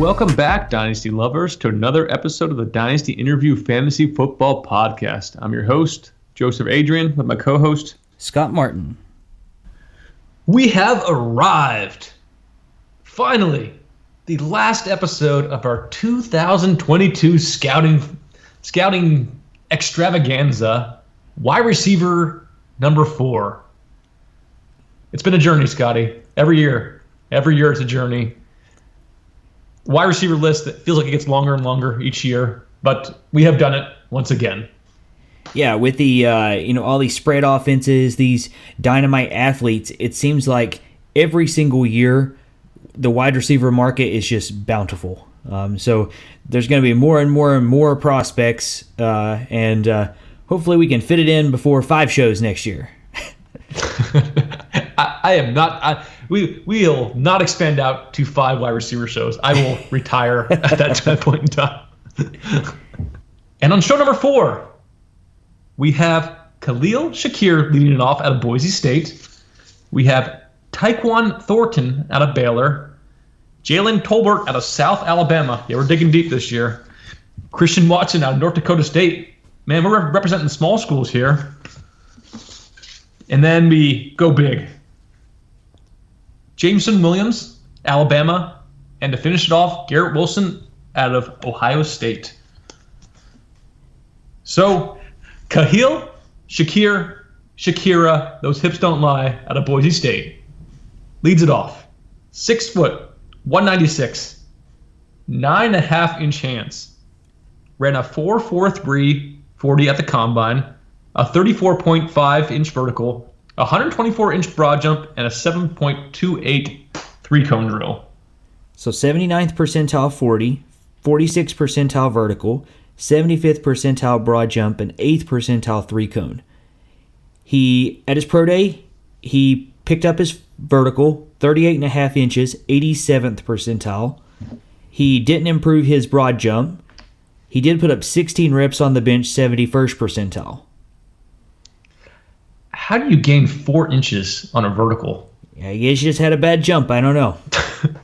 Welcome back, Dynasty lovers, to another episode of the Dynasty Interview Fantasy Football Podcast. I'm your host, Joseph Adrian, with my co-host, Scott Martin. We have arrived. Finally, the last episode of our 2022 scouting extravaganza, wide receiver number 4. It's been a journey, Scotty. Every year it's a journey. Wide receiver list that feels like it gets longer and longer each year, but we have done it once again. Yeah, with the all these spread offenses, these dynamite athletes, it seems like every single year the wide receiver market is just bountiful. So there's going to be more and more and more prospects, and hopefully we can fit it in before 5 shows next year. I am not. We'll not expand out to 5 wide receiver shows. I will retire at that point in time. And on show number 4, we have Khalil Shakir leading it off out of Boise State. We have Tyquan Thornton out of Baylor. Jalen Tolbert out of South Alabama. Yeah, we're digging deep this year. Christian Watson out of North Dakota State. Man, we're representing small schools here. And then we go big. Jameson Williams, Alabama. And to finish it off, Garrett Wilson out of Ohio State. So, Khalil, Shakir, Shakira, those hips don't lie, out of Boise State. Leads it off. 6 foot, 196, 9.5-inch hands. Ran a 4.43 40 at the combine, a 34.5-inch vertical, a 124-inch broad jump, and a 7.28 3-cone drill. So 79th percentile 40, 46th percentile vertical, 75th percentile broad jump, and 8th percentile 3-cone. At his pro day, he picked up his vertical, 38.5 inches, 87th percentile. He didn't improve his broad jump. He did put up 16 reps on the bench, 71st percentile. How do you gain 4 inches on a vertical? Yeah, I guess you just had a bad jump. I don't know.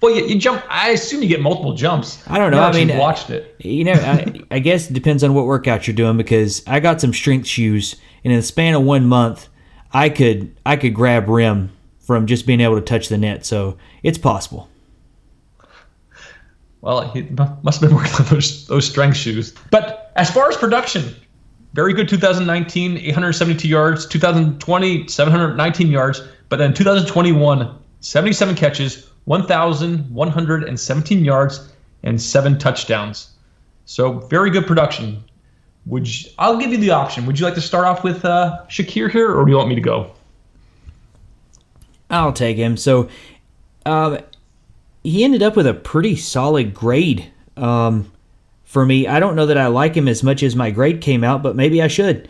Well, you jump. I assume you get multiple jumps. I don't know. I mean, watched it. I guess it depends on what workout you're doing, because I got some strength shoes, and in the span of 1 month, I could grab rim from just being able to touch the net. So it's possible. Well, he must have been working on those strength shoes. But as far as production, very good 2019, 872 yards. 2020, 719 yards. But then 2021, 77 catches, 1,117 yards, and 7 touchdowns. So very good production. I'll give you the option. Would you like to start off with Shakir here, or do you want me to go? I'll take him. So he ended up with a pretty solid grade for me. I don't know that I like him as much as my grade came out, but maybe I should.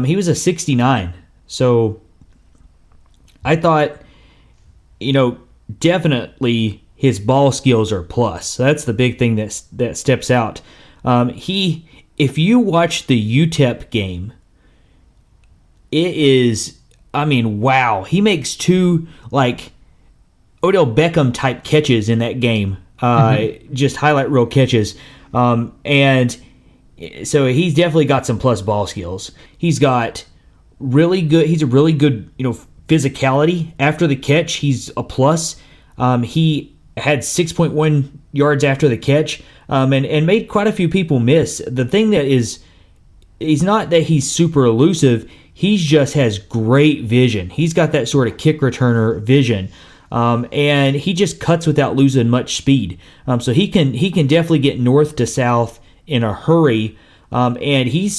He was a 69. So I thought, definitely his ball skills are plus. That's the big thing that steps out. If you watch the UTEP game, it is, wow. He makes 2 Odell Beckham type catches in that game. Just highlight reel catches. And so he's definitely got some plus ball skills. He's a really good, physicality after the catch. He's a plus. He had 6.1 yards after the catch, and made quite a few people miss. The thing that he's not that he's super elusive. He just has great vision. He's got that sort of kick returner vision. And he just cuts without losing much speed. So he can definitely get north to south in a hurry. And he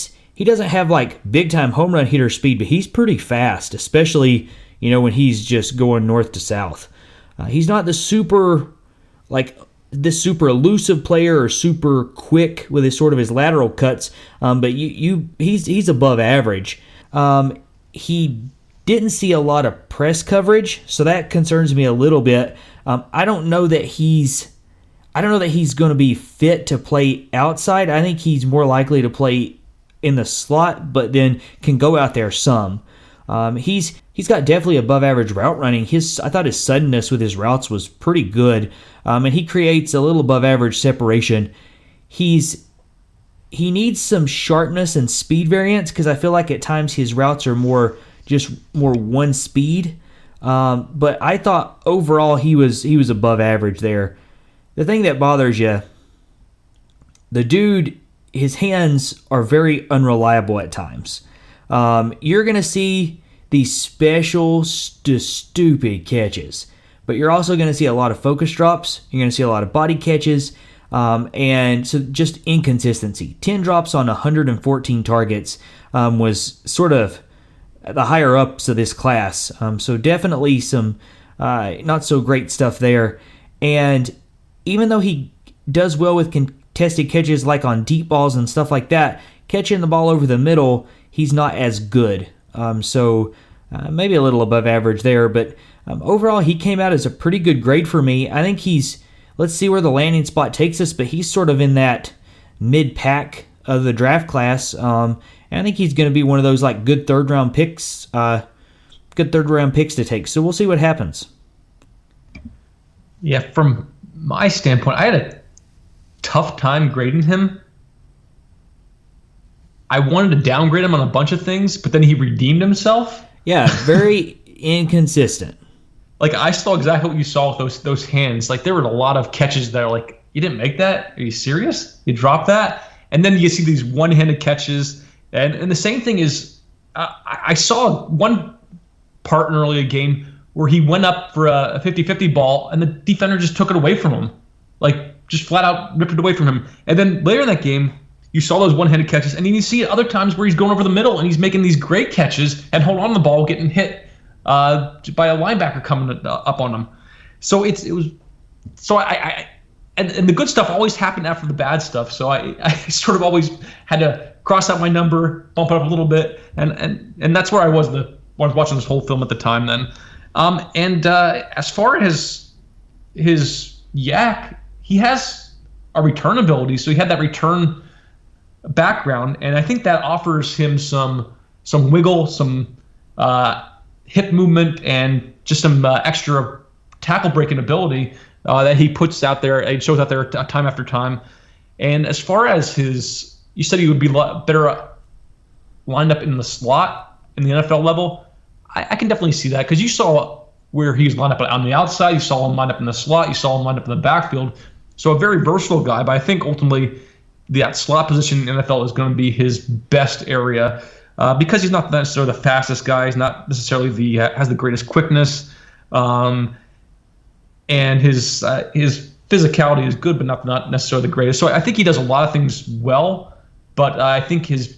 doesn't have big time home run hitter speed, but he's pretty fast, especially when he's just going north to south. He's not the super super elusive player or super quick with his lateral cuts, but he's above average. He didn't see a lot of press coverage, so that concerns me a little bit. I don't know that he's going to be fit to play outside. I think he's more likely to play in the slot, but then can go out there some. He's got definitely above average route running. I thought his suddenness with his routes was pretty good, and he creates a little above average separation. He needs some sharpness and speed variance, because I feel like at times his routes are more one speed. But I thought overall he was above average there. The thing that bothers you, the dude, his hands are very unreliable at times. You're going to see these special stupid catches, but you're also going to see a lot of focus drops. You're going to see a lot of body catches, and so just inconsistency. 10 drops on 114 targets was sort of the higher ups of this class. So definitely some not so great stuff there. And even though he does well with contested catches like on deep balls and stuff like that, catching the ball over the middle, he's not as good. So maybe a little above average there. But overall, he came out as a pretty good grade for me. I think let's see where the landing spot takes us, but he's sort of in that mid-pack of the draft class. And I think he's going to be one of those like good third round picks to take. So we'll see what happens. Yeah, from my standpoint, I had a tough time grading him. I wanted to downgrade him on a bunch of things, but then he redeemed himself. Yeah, very inconsistent. Like, I saw exactly what you saw with those hands. Like, there were a lot of catches that are like, you didn't make that? Are you serious? You dropped that? And then you see these one-handed catches. And the same thing is, I saw one part in an earlier game where he went up for a 50-50 ball, and the defender just took it away from him. Like, just flat out ripped it away from him. And then later in that game, you saw those one-handed catches, and then you see other times where he's going over the middle and he's making these great catches and hold on to the ball, getting hit by a linebacker coming up on him. So and the good stuff always happened after the bad stuff. So I sort of always had to cross out my number, bump it up a little bit, and that's where I was watching this whole film at the time then. As far as his yak, he has a return ability, so he had that return background, and I think that offers him some wiggle, some hip movement, and just some extra tackle breaking ability that he puts out there. It shows out there time after time. And as far as you said he would be better lined up in the slot in the NFL level. I can definitely see that, because you saw where he was lined up on the outside, you saw him lined up in the slot, you saw him lined up in the backfield. So a very versatile guy, but I think ultimately that slot position in the NFL is going to be his best area, because he's not necessarily the fastest guy. He's not necessarily has the greatest quickness, and his physicality is good, but not necessarily the greatest. So I think he does a lot of things well, but I think as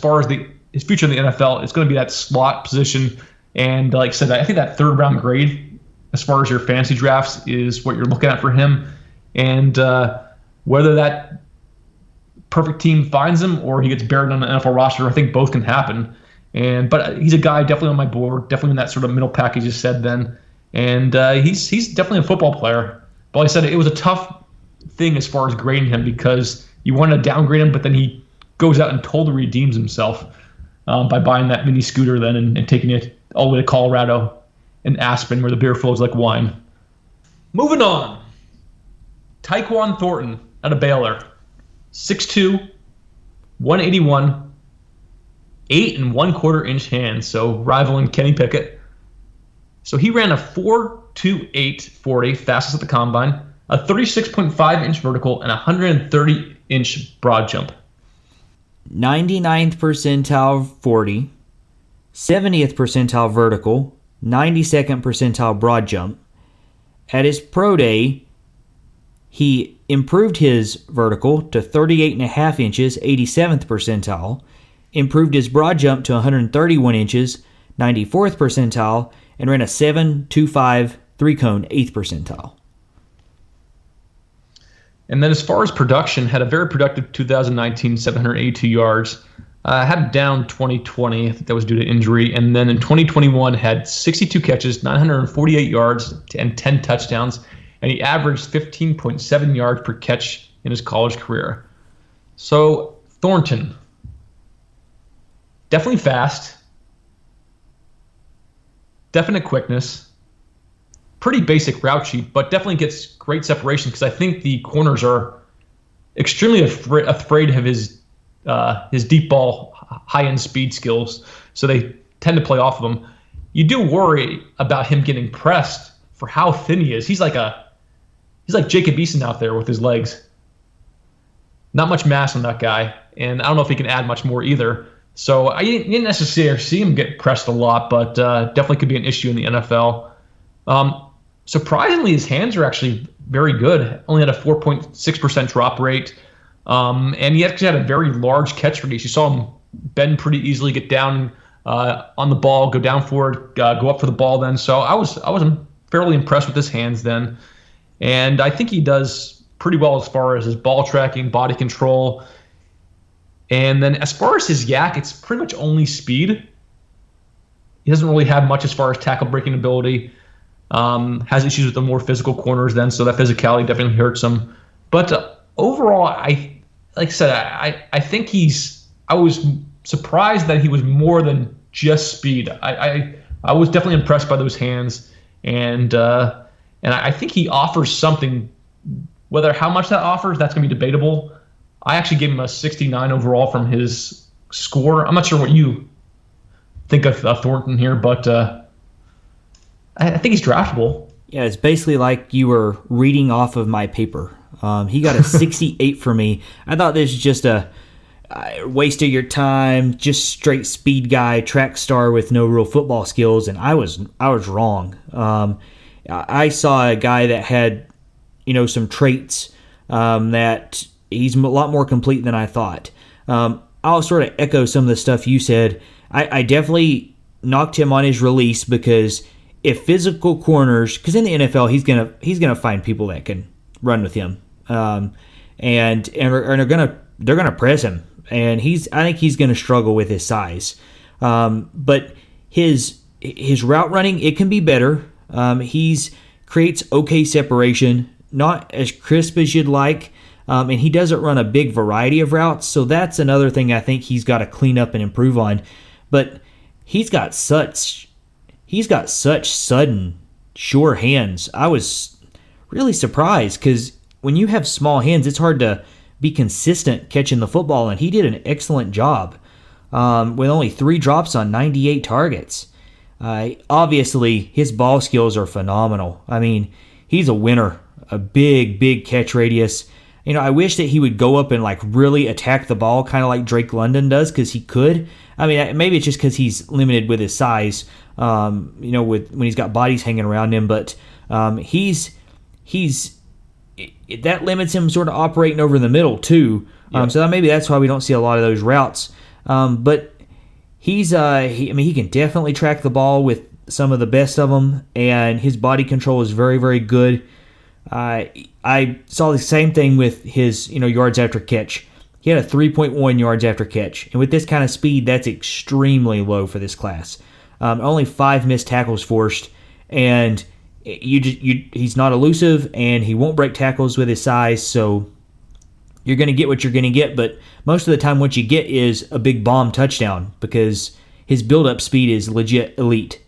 far as his future in the NFL, it's going to be that slot position. And like I said, I think that third round grade, as far as your fantasy drafts, is what you're looking at for him. And whether that perfect team finds him or he gets buried on the NFL roster, I think both can happen. But he's a guy definitely on my board, definitely in that sort of middle package you said then. And he's definitely a football player. But like I said, it was a tough thing as far as grading him, because you want to downgrade him, but then he goes out and totally redeems himself by buying that mini scooter then and taking it all the way to Colorado and Aspen, where the beer flows like wine. Moving on. Tyquan Thornton out of Baylor. 6'2", 181, 8 1/4 inch hands, so rivaling Kenny Pickett. So he ran a 4.28 40, fastest at the combine, a 36.5 inch vertical, and a 130 inch broad jump. 99th percentile 40, 70th percentile vertical, 92nd percentile broad jump. At his pro day, he improved his vertical to 38.5 inches, 87th percentile, improved his broad jump to 131 inches, 94th percentile, and ran a 7.25 3-cone, 8th percentile. And then as far as production, had a very productive 2019, 782 yards. Had down 2020, I think that was due to injury. And then in 2021, had 62 catches, 948 yards, and 10 touchdowns. And he averaged 15.7 yards per catch in his college career. So Thornton, definitely fast, definite quickness, pretty basic route sheet, but definitely gets great separation because I think the corners are extremely afraid of his deep ball, high-end speed skills, so they tend to play off of him. You do worry about him getting pressed for how thin he is. He's like Jacob Eason out there with his legs. Not much mass on that guy, and I don't know if he can add much more either. So I didn't necessarily see him get pressed a lot, but definitely could be an issue in the NFL. Surprisingly, his hands are actually very good. Only had a 4.6% drop rate, and he actually had a very large catch radius. You saw him bend pretty easily, get down on the ball, go down for it, go up for the ball then. So I was fairly impressed with his hands then. And I think he does pretty well as far as his ball tracking, body control. And then as far as his yak, it's pretty much only speed. He doesn't really have much as far as tackle breaking ability. Has issues with the more physical corners then, so that physicality definitely hurts him. But overall, I think I was surprised that he was more than just speed. I was definitely impressed by those hands, and I think he offers something. Whether how much that offers, that's going to be debatable. I actually gave him a 69 overall from his score. I'm not sure what you think of Thornton here, but I think he's draftable. Yeah, it's basically like you were reading off of my paper. He got a 68 for me. I thought this was just a waste of your time, just straight speed guy, track star with no real football skills, and I was wrong. I saw a guy that had some traits that he's a lot more complete than I thought. I'll sort of echo some of the stuff you said. I definitely knocked him on his release because if physical corners, because in the NFL he's gonna find people that can run with him, and they're gonna press him, and I think he's gonna struggle with his size, but his route running, it can be better. He's creates okay separation, not as crisp as you'd like, and he doesn't run a big variety of routes, so that's another thing I think he's got to clean up and improve on. But he's got such sudden, sure hands. I was really surprised because when you have small hands, it's hard to be consistent catching the football, and he did an excellent job with only 3 drops on 98 targets. Obviously, his ball skills are phenomenal. I mean, he's a winner. A big catch radius. I wish that he would go up and really attack the ball, kind of like Drake London does, because he could. I mean, maybe it's just because he's limited with his size, with when he's got bodies hanging around him. But he's that limits him sort of operating over the middle too. So maybe that's why we don't see a lot of those routes. But he can definitely track the ball with some of the best of them, and his body control is very, very good. I saw the same thing with his, yards after catch. He had a 3.1 yards after catch, and with this kind of speed, that's extremely low for this class. Only 5 missed tackles forced, and he's not elusive, and he won't break tackles with his size. So you're going to get what you're going to get, but most of the time, what you get is a big bomb touchdown because his build-up speed is legit elite.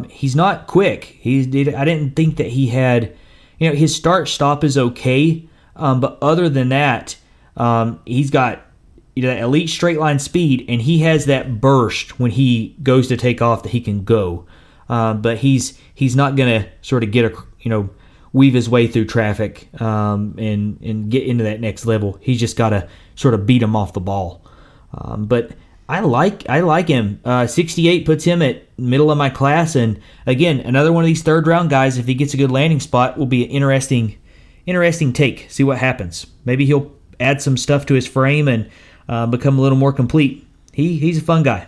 He's not quick. I didn't think that he had. His start-stop is okay, but other than that, he's got that elite straight-line speed, and he has that burst when he goes to take off that he can go. But he's not going to sort of get weave his way through traffic and get into that next level. He's just got to sort of beat him off the ball. But I like him. 68 puts him at middle of my class, and again, another one of these third-round guys. If he gets a good landing spot, will be an interesting take. See what happens. Maybe he'll add some stuff to his frame and become a little more complete. He's a fun guy.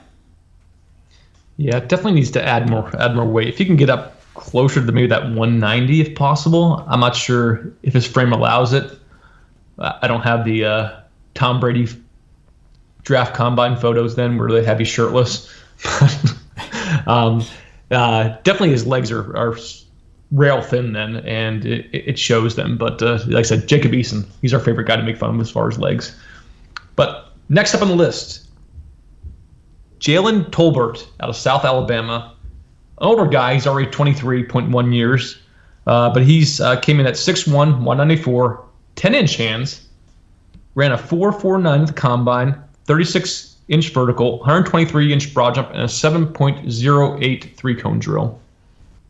Yeah, definitely needs to add more weight. If he can get up closer to maybe that 190 if possible. I'm not sure if his frame allows it. I don't have the Tom Brady draft combine photos then where they have you shirtless. Definitely his legs are rail thin then, and it shows them. But like I said, Jacob Eason, he's our favorite guy to make fun of as far as legs. But next up on the list, Jalen Tolbert out of South Alabama. older guy. He's already 23.1 years. But he's came in at 6'1", 194, 10-inch hands, ran a 4.49 at the combine, 36-inch vertical, 123-inch broad jump, and a 7.08 three-cone drill.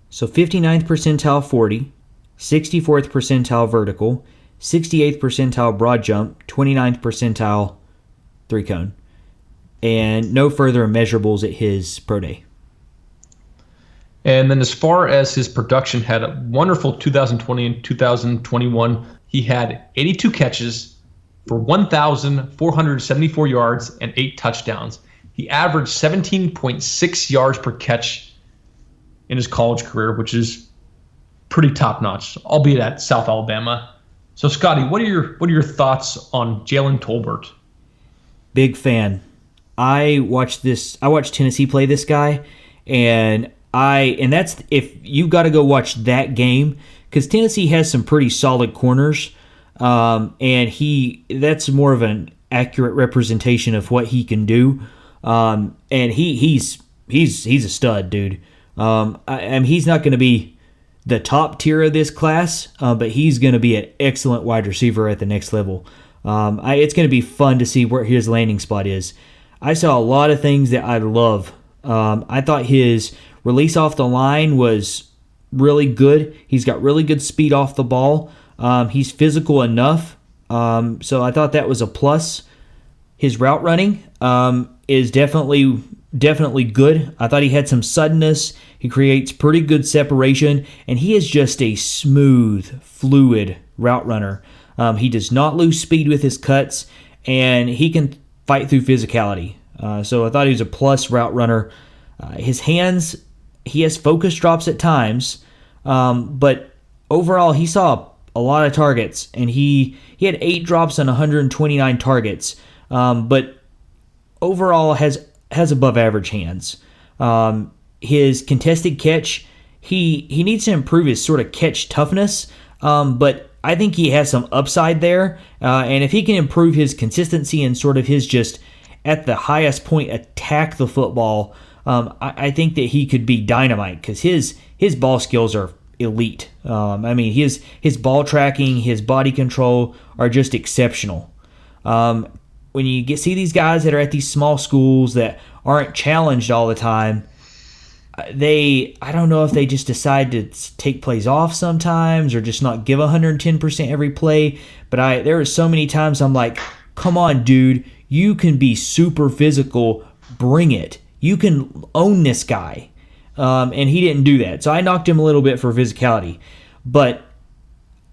So 59th percentile 40, 64th percentile vertical, 68th percentile broad jump, 29th percentile three-cone, and no further measurables at his pro day. And then as far as his production, had a wonderful 2020 and 2021. He had 82 catches for 1,474 yards and 8 touchdowns. He averaged 17.6 yards per catch in his college career, which is pretty top-notch, albeit at South Alabama. So, Scotty, what are your thoughts on Jalen Tolbert? Big fan. I watched Tennessee play this guy, and that's if you got to go watch that game, because Tennessee has some pretty solid corners, and that's more of an accurate representation of what he can do, and he's a stud, dude. He's not going to be the top tier of this class, but he's going to be an excellent wide receiver at the next level. It's going to be fun to see where his landing spot is. I saw a lot of things that I love. I thought his release off the line was really good. He's got really good speed off the ball. He's physical enough, so I thought that was a plus. His route running is definitely good. I thought he had some suddenness. He creates pretty good separation, and he is just a smooth, fluid route runner. He does not lose speed with his cuts, and he can fight through physicality. So I thought he was a plus route runner. His hands, he has focus drops at times, but overall he saw a lot of targets, and he had 8 drops on 129 targets, but overall has above average hands. His contested catch, he needs to improve his sort of catch toughness, but I think he has some upside there, and if he can improve his consistency and sort of his just at the highest point attack the football, I think that he could be dynamite, because his ball skills are elite. His ball tracking, his body control are just exceptional. When you see these guys that are at these small schools that aren't challenged all the time, I don't know if they just decide to take plays off sometimes or just not give 110% every play, but there are so many times I'm like, come on, dude, you can be super physical, bring it. You can own this guy. And he didn't do that. So I knocked him a little bit for physicality. But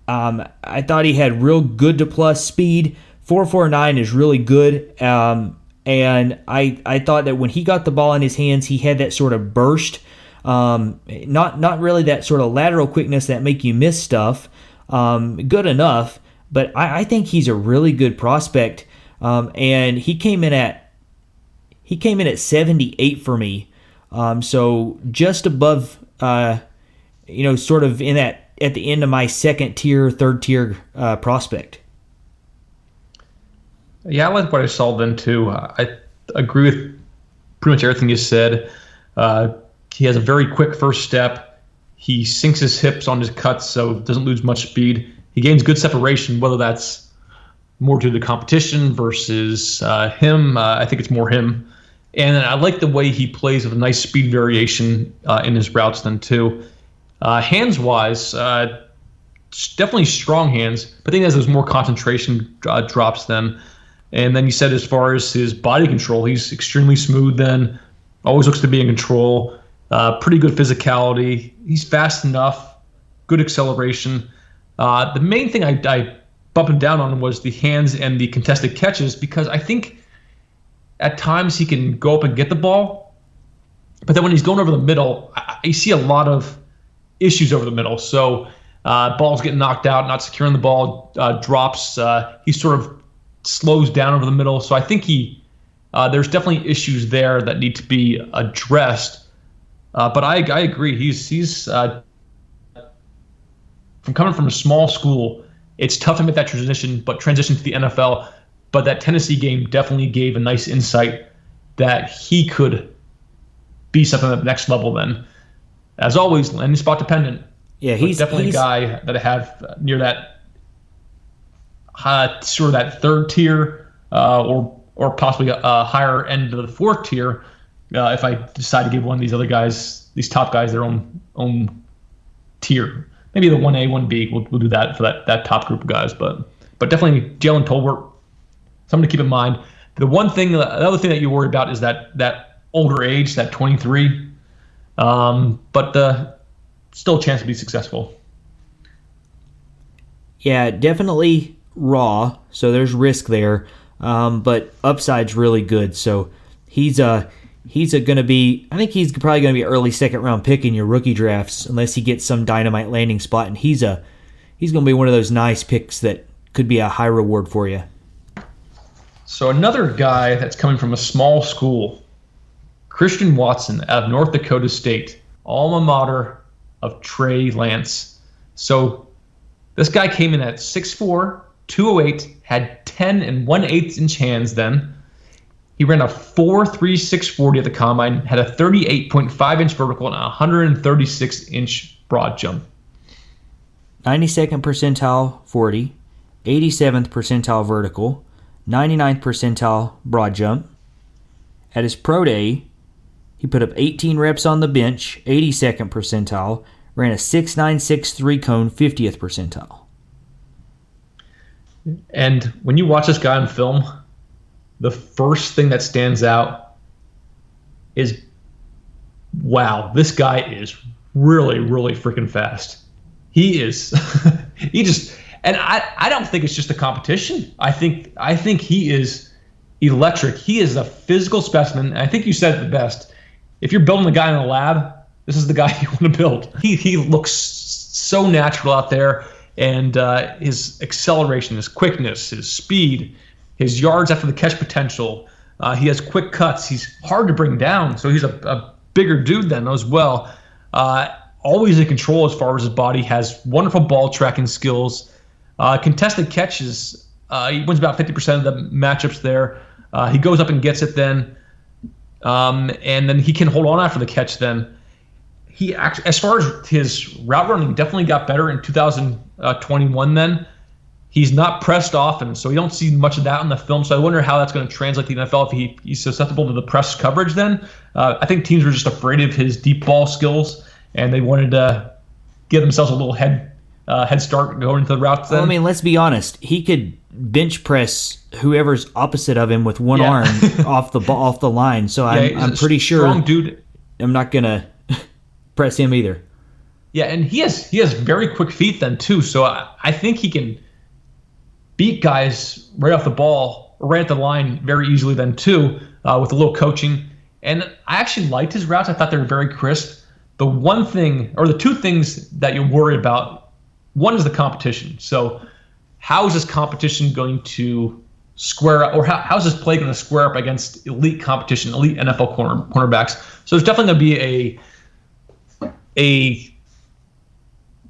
I thought he had real good to plus speed. 4.49 is really good. And I thought that when he got the ball in his hands, he had that sort of burst. Not really that sort of lateral quickness that make you miss stuff. Good enough. But I think he's a really good prospect. And he came in at 78 for me. So just above, sort of in that at the end of my second tier, third tier prospect. Yeah, I like what I saw then too. I agree with pretty much everything you said. He has a very quick first step. He sinks his hips on his cuts, so doesn't lose much speed. He gains good separation, whether that's more to the competition versus him. I think it's more him. And I like the way he plays with a nice speed variation in his routes then too. Hands-wise, definitely strong hands, but I think he has those more concentration drops then. And then you said as far as his body control, he's extremely smooth then, always looks to be in control, pretty good physicality. He's fast enough, good acceleration. The main thing I bumped him down on was the hands and the contested catches, because I think at times he can go up and get the ball, but then when he's going over the middle, I see a lot of issues over the middle. So balls getting knocked out, not securing the ball, drops. He sort of slows down over the middle. So I think there's definitely issues there that need to be addressed. But I agree. He's from coming from a small school, it's tough to make that transition to the NFL. But that Tennessee game definitely gave a nice insight that he could be something at the next level then. as always, landing spot dependent. Yeah, he's definitely a guy that I have near that sort of that third tier, or possibly a higher end of the fourth tier. If I decide to give one of these other guys, these top guys, their own tier, maybe the 1A, 1B, we'll do that for that top group of guys. But definitely Jalen Tolbert, something to keep in mind. The other thing that you worry about is that older age, that 23, but still a chance to be successful. Yeah, definitely raw, so there's risk there, but upside's really good. So he's going to be, I think he's probably going to be an early second round pick in your rookie drafts, unless he gets some dynamite landing spot, and he's going to be one of those nice picks that could be a high reward for you. So another guy that's coming from a small school, Christian Watson out of North Dakota State, alma mater of Trey Lance. So this guy came in at 6'4", 208, had 10 1/8 inch hands then. He ran a 4.36 40 at the combine, had a 38.5 inch vertical and a 136 inch broad jump. 92nd percentile 40, 87th percentile vertical, 99th percentile broad jump. At his pro day, he put up 18 reps on the bench, 82nd percentile, ran a 6.963 cone, 50th percentile. And when you watch this guy on film, the first thing that stands out is, wow, this guy is really, really freaking fast. He is. And I don't think it's just a competition. I think he is electric. He is a physical specimen. And I think you said it the best. If you're building a guy in a lab, this is the guy you want to build. He looks so natural out there, and his acceleration, his quickness, his speed, his yards after the catch potential. He has quick cuts. He's hard to bring down, so he's a bigger dude then as well. Always in control as far as his body. Has wonderful ball tracking skills. Contested catches, he wins about 50% of the matchups there. He goes up and gets it then, and then he can hold on after the catch then. He actually, as far as his route running, definitely got better in 2021 then. He's not pressed often, so you don't see much of that in the film. So I wonder how that's going to translate to the NFL if he's susceptible to the press coverage then. I think teams were just afraid of his deep ball skills, and they wanted to give themselves a little head start going into the routes then. Well, I mean, let's be honest. He could bench press whoever's opposite of him with one arm off the line. So I'm pretty sure strong dude. I'm not going to press him either. Yeah, and he has very quick feet then too. So I think he can beat guys right off the ball, right at the line very easily then too, with a little coaching. And I actually liked his routes. I thought they were very crisp. The one thing, or the two things that you worry about, one is the competition. So how is this competition going to square up, or how is this play going to square up against elite competition, elite NFL cornerbacks? So there's definitely going to be a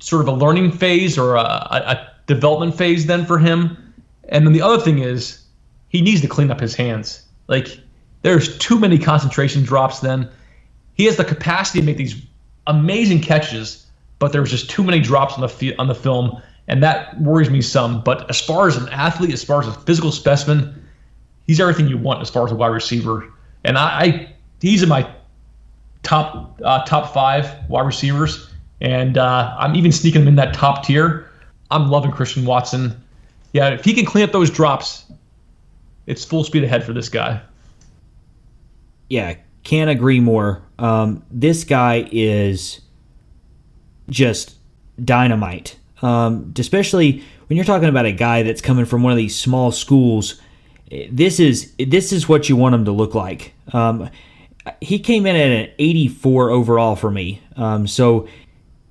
sort of a learning phase or a development phase then for him. And then the other thing is he needs to clean up his hands. Like, there's too many concentration drops then. He has the capacity to make these amazing catches, but there's just too many drops on the film, and that worries me some. But as far as an athlete, as far as a physical specimen, he's everything you want as far as a wide receiver. And he's in my top 5 wide receivers, and I'm even sneaking him in that top tier. I'm loving Christian Watson. Yeah, if he can clean up those drops, it's full speed ahead for this guy. Yeah, can't agree more. This guy is just dynamite, especially when you're talking about a guy that's coming from one of these small schools. This is what you want him to look like. He came in at an 84 overall for me, so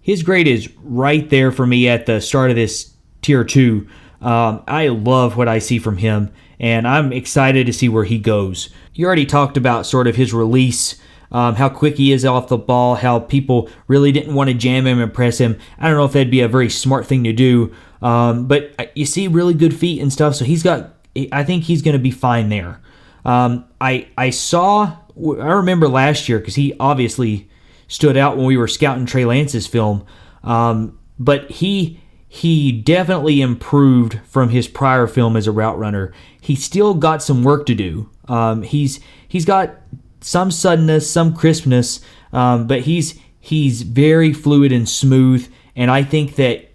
his grade is right there for me at the start of this tier 2. I love what I see from him, and I'm excited to see where he goes. You already talked about sort of his release, how quick he is off the ball, how people really didn't want to jam him and press him. I don't know if that'd be a very smart thing to do, but you see really good feet and stuff, so I think he's going to be fine there. I remember last year, because he obviously stood out when we were scouting Trey Lance's film. But he definitely improved from his prior film as a route runner. He's still got some work to do. He's got some suddenness, some crispness, but he's very fluid and smooth, and I think that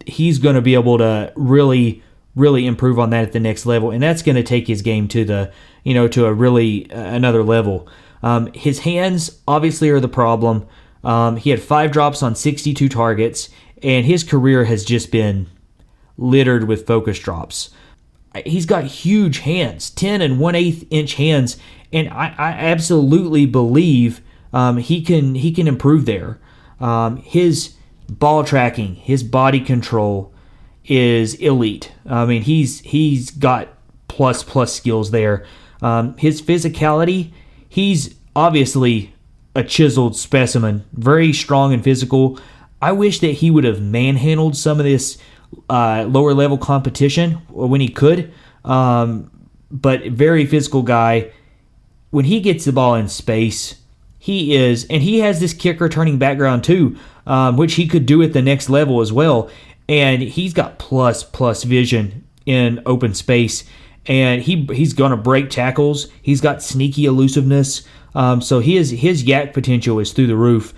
he's going to be able to really improve on that at the next level, and that's going to take his game to to a really another level. His hands obviously are the problem. He had 5 drops on 62 targets, and his career has just been littered with focus drops. He's got huge hands, 10 and 1/8 inch hands, and I absolutely believe he can improve there. His ball tracking, his body control is elite. I mean, he's got plus skills there. His physicality, he's obviously a chiseled specimen, very strong and physical. I wish that he would have manhandled some of this lower level competition when he could, but very physical guy. When he gets the ball in space, and he has this kick returning background too, which he could do at the next level as well. And he's got plus vision in open space, and he's going to break tackles. He's got sneaky elusiveness, so his yak potential is through the roof.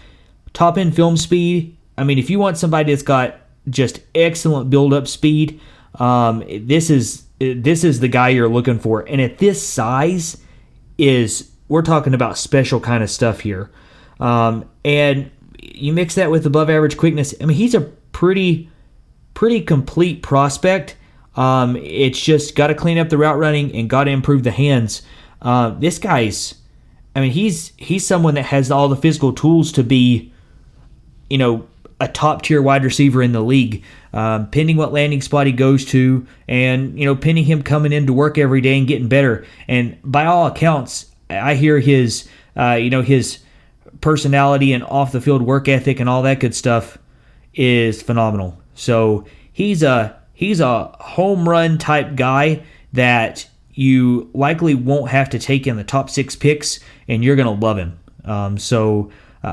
Top end film speed. I mean, if you want somebody that's got just excellent build up speed, this is the guy you're looking for. And at this size, we're talking about special kind of stuff here. And you mix that with above average quickness. I mean, he's a pretty complete prospect. It's just got to clean up the route running and got to improve the hands. This guy's, I mean, he's someone that has all the physical tools to be, a top tier wide receiver in the league, pending what landing spot he goes to, and pending him coming into work every day and getting better. And by all accounts, I hear his his personality and off the field work ethic and all that good stuff is phenomenal. So he's a home run type guy that you likely won't have to take in the top 6 picks, and you're gonna love him.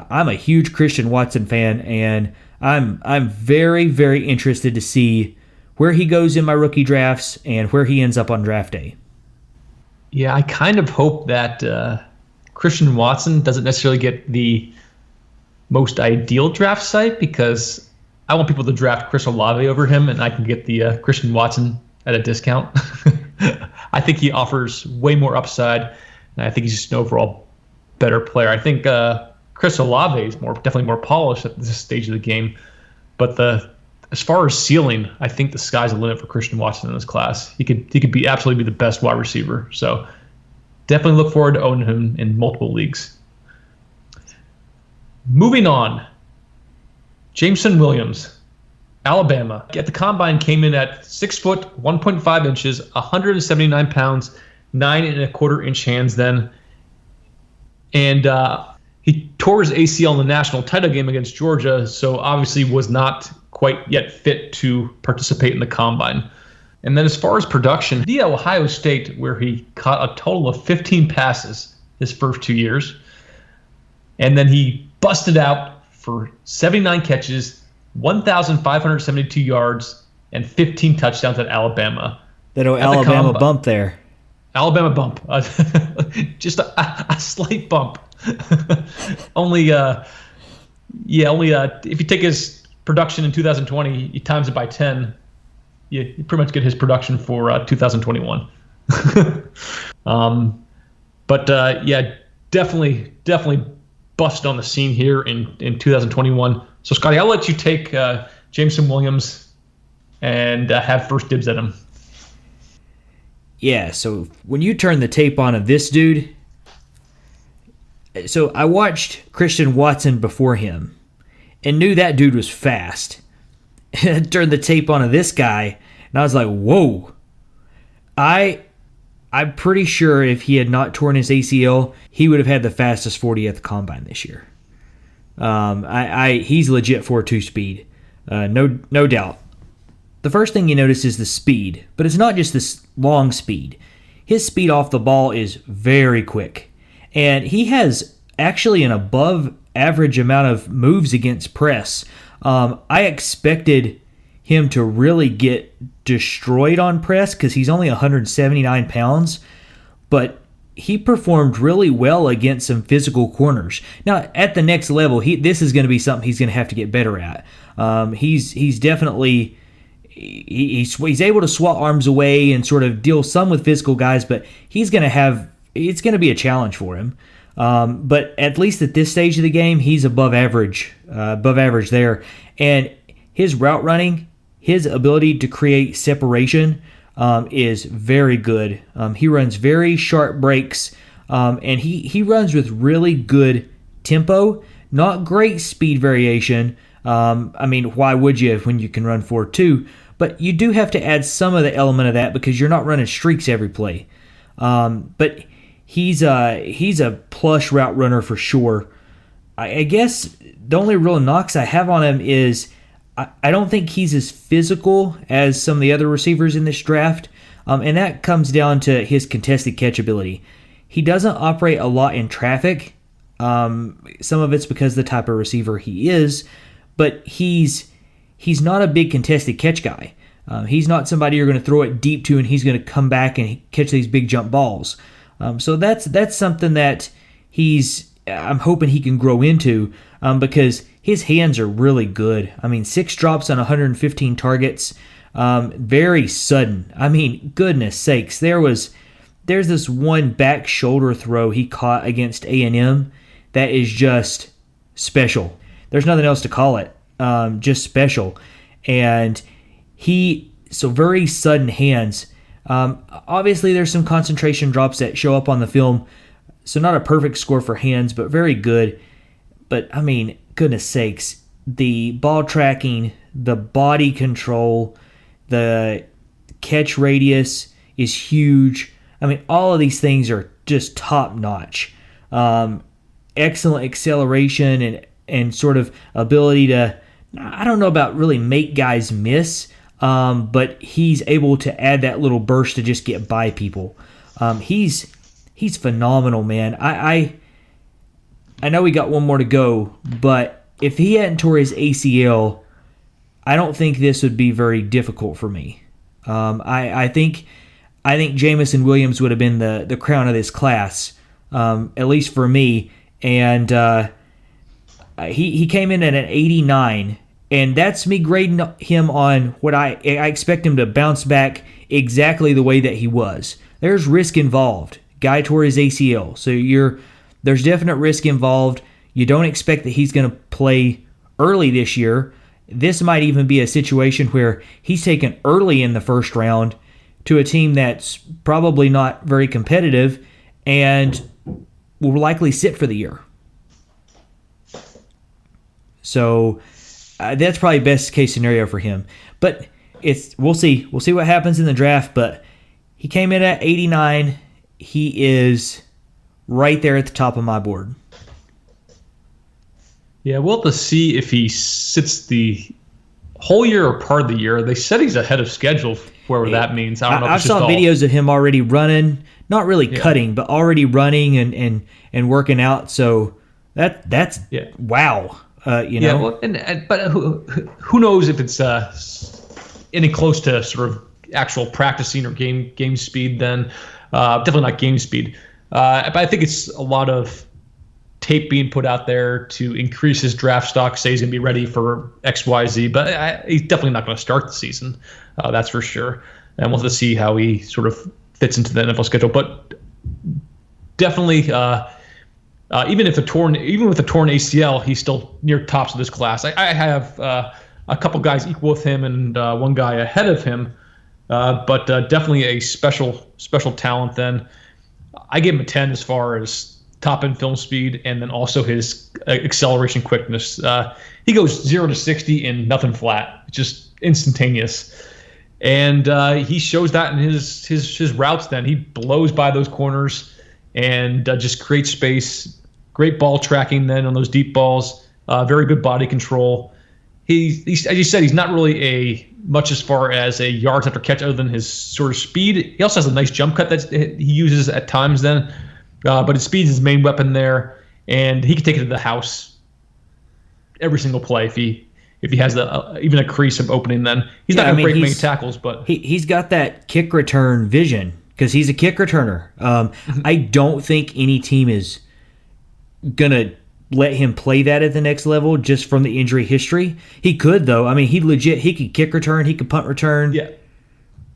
I'm a huge Christian Watson fan, and I'm very, very interested to see where he goes in my rookie drafts and where he ends up on draft day. Yeah, I kind of hope that Christian Watson doesn't necessarily get the most ideal draft site, because I want people to draft Chris Olave over him, and I can get the Christian Watson at a discount. I think he offers way more upside, and I think he's just an overall better player. I think Chris Olave is definitely more polished at this stage of the game, but as far as ceiling, I think the sky's the limit for Christian Watson in this class. He could absolutely be the best wide receiver. So definitely look forward to owning him in multiple leagues. Moving on, Jameson Williams, Alabama. At the combine, came in at 6 foot 1.5 inches, 179 pounds, 9.25 inch hands then, and he tore his ACL in the national title game against Georgia, so obviously was not quite yet fit to participate in the combine. And then as far as production, he at Ohio State, where he caught a total of 15 passes his first 2 years. And then he busted out for 79 catches, 1,572 yards, and 15 touchdowns at Alabama. That Alabama bump there. Alabama bump. Just a slight bump. only if you take his production in 2020, you times it by 10, you pretty much get his production for 2021. Definitely bust on the scene here in 2021. So Scotty, I'll let you take Jameson Williams and have first dibs at him. Yeah, so when you turn the tape on of this dude, so I watched Christian Watson before him and knew that dude was fast. I turned the tape on of this guy, and I was like, whoa. I'm pretty sure if he had not torn his ACL, he would have had the fastest 40 at the combine this year. He's legit 4.2 speed, no doubt. The first thing you notice is the speed, but it's not just this long speed. His speed off the ball is very quick, and he has actually an above average amount of moves against press. I expected him to really get destroyed on press because he's only 179 pounds, but he performed really well against some physical corners. Now, at the next level, this is going to be something he's going to have to get better at. He's definitely he's able to swat arms away and sort of deal some with physical guys, but it's going to be a challenge for him. But at least at this stage of the game, he's above average there. And his route running, his ability to create separation is very good. He runs very sharp breaks, and he runs with really good tempo, not great speed variation. I mean, why would you when you can run 4.2? But you do have to add some of the element of that because you're not running streaks every play. But he's a plush route runner for sure. I guess the only real knocks I have on him is I don't think he's as physical as some of the other receivers in this draft, and that comes down to his contested catch ability. He doesn't operate a lot in traffic. Some of it's because of the type of receiver he is, but he's not a big contested catch guy. He's not somebody you're going to throw it deep to and he's going to come back and catch these big jump balls. So that's something that I'm hoping he can grow into because his hands are really good. I mean, 6 drops on 115 targets, very sudden. I mean, goodness sakes, there's this one back shoulder throw he caught against A&M that is just special. There's nothing else to call it, just special. And so very sudden hands. Obviously, there's some concentration drops that show up on the film, so not a perfect score for hands, but very good. But, I mean, goodness sakes, the ball tracking, the body control, the catch radius is huge. I mean, all of these things are just top-notch. Excellent acceleration and sort of ability to, I don't know about really make guys miss, but he's able to add that little burst to just get by people. He's phenomenal, man. I know we got one more to go, but if he hadn't tore his ACL, I don't think this would be very difficult for me. I think Jamison Williams would have been the crown of this class, at least for me. And he came in at an 89, and that's me grading him on what I expect him to bounce back exactly the way that he was. There's risk involved. Guy tore his ACL, so there's definite risk involved. You don't expect that he's going to play early this year. This might even be a situation where he's taken early in the first round to a team that's probably not very competitive and will likely sit for the year. So that's probably best case scenario for him. But we'll see. We'll see what happens in the draft. But he came in at 89. He is right there at the top of my board. Yeah, we'll have to see if he sits the whole year or part of the year. They said he's ahead of schedule, whatever that means. I don't know. I saw videos of him already running, not really cutting, but already running and working out. So that's wow. Yeah, well, but who knows if it's any close to sort of actual practicing or game speed? Then definitely not game speed. But I think it's a lot of tape being put out there to increase his draft stock. Say he's going to be ready for X, Y, Z. But he's definitely not going to start the season. That's for sure. And we'll have to see how he sort of fits into the NFL schedule. But definitely. Even with a torn ACL, he's still near tops of this class. I have a couple guys equal with him and one guy ahead of him, but definitely a special talent. Then I gave him a 10 as far as top end film speed, and then also his acceleration quickness. He goes 0 to 60 in nothing flat, just instantaneous, and he shows that in his routes. Then he blows by those corners and just creates space. Great ball tracking then on those deep balls. Very good body control. He's as you said, he's not really much as far as a yards after catch other than his sort of speed. He also has a nice jump cut that he uses at times then. But his speed is his main weapon there, and he can take it to the house every single play if he has even a crease of opening. Then he's not going to break many tackles, but he's got that kick return vision because he's a kick returner. I don't think any team is going to let him play that at the next level just from the injury history. He could, though. I mean, he could kick return, he could punt return. Yeah.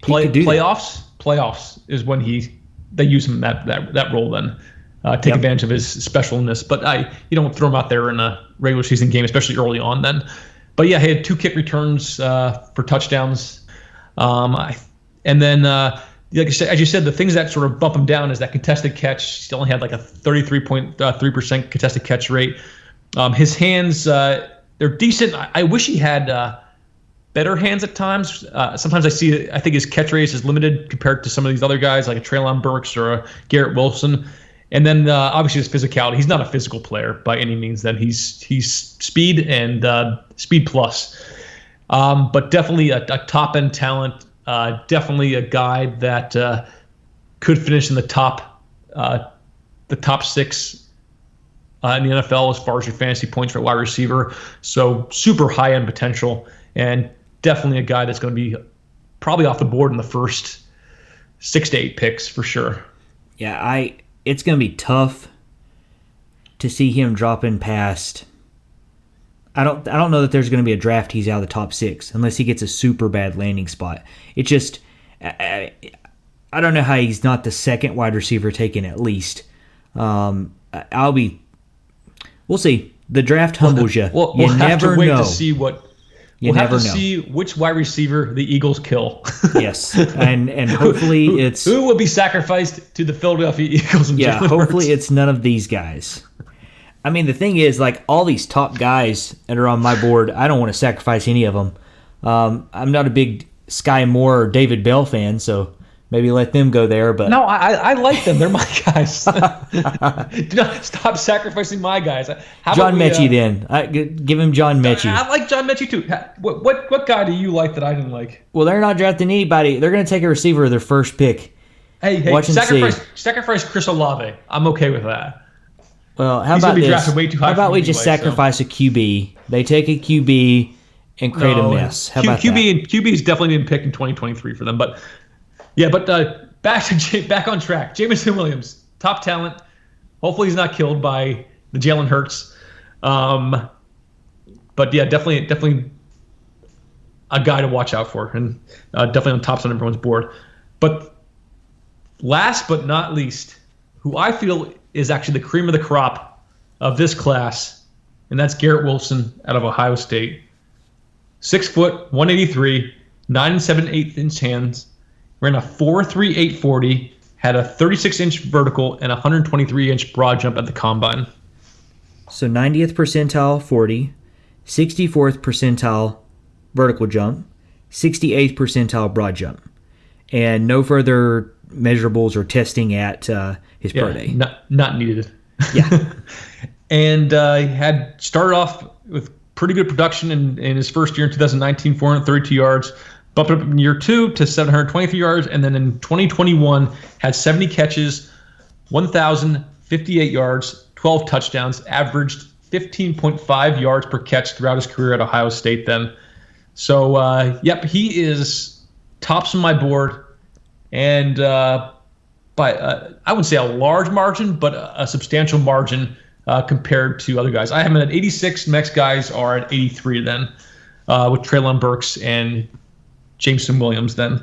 Playoffs is when they use him that role then. Take advantage of his specialness. But you don't throw him out there in a regular season game, especially early on then. But yeah, he had 2 kick returns for touchdowns. And then, like as you said, the things that sort of bump him down is that contested catch. He only had like a 33.3% contested catch rate. His hands, they're decent. I wish he had better hands at times. Sometimes I think his catch rate is limited compared to some of these other guys like a Treylon Burks or a Garrett Wilson. And then obviously his physicality. He's not a physical player by any means. Then he's speed and speed plus, but definitely a top end talent. Definitely a guy that could finish in the top 6 in the NFL as far as your fantasy points for a wide receiver. So super high end potential, and definitely a guy that's going to be probably off the board in the first 6 to 8 picks for sure. Yeah, it's going to be tough to see him dropping past. I don't know that there's going to be a draft he's out of the top 6 unless he gets a super bad landing spot. It just I don't know how he's not the second wide receiver taken at least. We'll see. The draft humbles you. We'll have to wait to see what. We'll have to see which wide receiver the Eagles kill. Yes, and hopefully it's who will be sacrificed to the Philadelphia Eagles. And yeah, hopefully it's none of these guys. I mean, the thing is, like all these top guys that are on my board, I don't want to sacrifice any of them. I'm not a big Skyy Moore or David Bell fan, so maybe let them go there. But no, I like them. They're my guys. Do not stop sacrificing my guys. John Metchie, then. Give him John Metchie. I like John Metchie too. What guy do you like that I didn't like? Well, they're not drafting anybody. They're going to take a receiver of their first pick. Hey, sacrifice Chris Olave. I'm okay with that. Well, how about we just sacrifice a QB? They take a QB and create a mess. How about QB is definitely been picked in 2023 for them, but. Yeah, but back on track. Jameson Williams, top talent. Hopefully he's not killed by the Jalen Hurts. But yeah, definitely a guy to watch out for, and definitely on top of everyone's board. But last but not least, who I feel is actually the cream of the crop of this class, and that's Garrett Wilson out of Ohio State. 6 foot, 183, 9 7/8 inch hands. Ran a 4.38 40, had a 36-inch vertical and a 123-inch broad jump at the combine. So 90th percentile 40, 64th percentile vertical jump, 68th percentile broad jump, and no further measurables or testing at his pro day. Not needed. Yeah. And he had started off with pretty good production in his first year in 2019, 432 yards. Bumped up in year 2 to 723 yards, and then in 2021 had 70 catches, 1,058 yards, 12 touchdowns, averaged 15.5 yards per catch throughout his career at Ohio State then. So, he is tops on my board, and by I wouldn't say a large margin, but a substantial margin compared to other guys. I have him at 86. Next guys are at 83 then, with Treylon Burks and Jameson Williams then.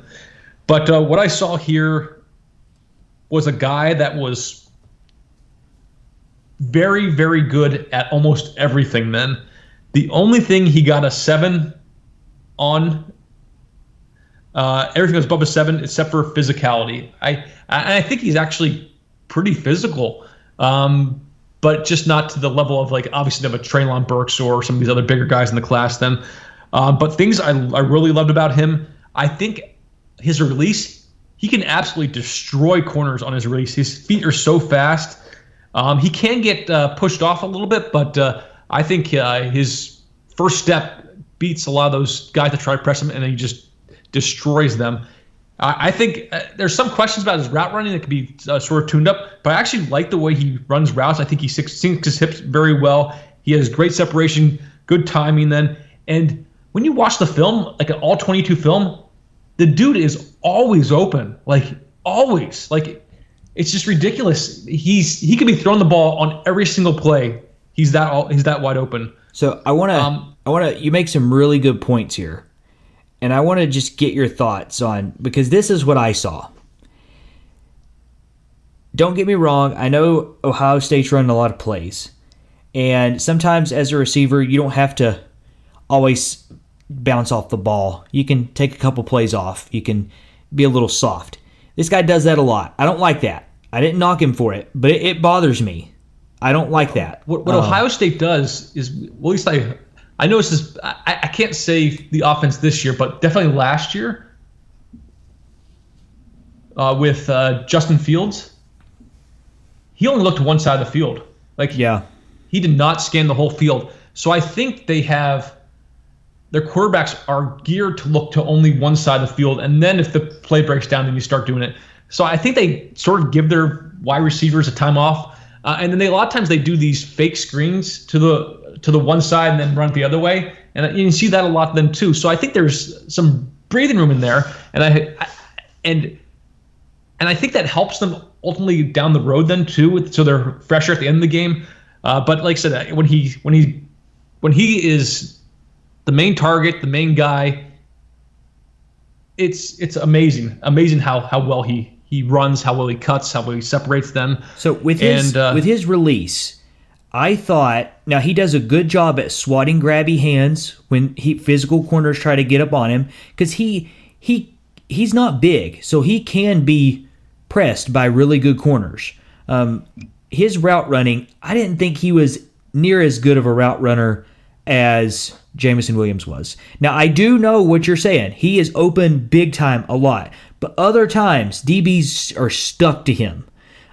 But what I saw here was a guy that was very, very good at almost everything then. The only thing he got a 7 on, everything was above a 7 except for physicality. I think he's actually pretty physical, but just not to the level of, like, obviously of a Treylon Burks or some of these other bigger guys in the class then. But things I really loved about him, I think his release, he can absolutely destroy corners on his release. His feet are so fast. He can get pushed off a little bit, but I think his first step beats a lot of those guys that try to press him, and then he just destroys them. I think there's some questions about his route running that could be sort of tuned up, but I actually like the way he runs routes. I think he sinks his hips very well, He has great separation, good timing then. And when you watch the film, like an all 22 film, the dude is always open, like always. Like it's just ridiculous. He could be throwing the ball on every single play. He's that wide open. So I want to you make some really good points here. And I want to just get your thoughts on, because this is what I saw. Don't get me wrong, I know Ohio State's running a lot of plays. And sometimes as a receiver, you don't have to always bounce off the ball. You can take a couple plays off. You can be a little soft. This guy does that a lot. I don't like that. I didn't knock him for it, but it bothers me. I don't like that. What Ohio State does is, well, at least I noticed this. I can't say the offense this year, but definitely last year with Justin Fields, he only looked to one side of the field. He did not scan the whole field. So I think their quarterbacks are geared to look to only one side of the field, and then if the play breaks down, then you start doing it. So I think they sort of give their wide receivers a time off, and then a lot of times they do these fake screens to the one side and then run it the other way, and you can see that a lot then too. So I think there's some breathing room in there, and I think that helps them ultimately down the road then too, so they're fresher at the end of the game. But like I said, when he is the main target, the main guy, it's amazing how well he runs, how well he cuts, how well he separates them. So with his release, I thought, now he does a good job at swatting grabby hands when physical corners try to get up on him, because he's not big, so he can be pressed by really good corners. His route running, I didn't think he was near as good of a route runner as Jameson Williams was. Now, I do know what you're saying. He is open big time a lot. But other times, DBs are stuck to him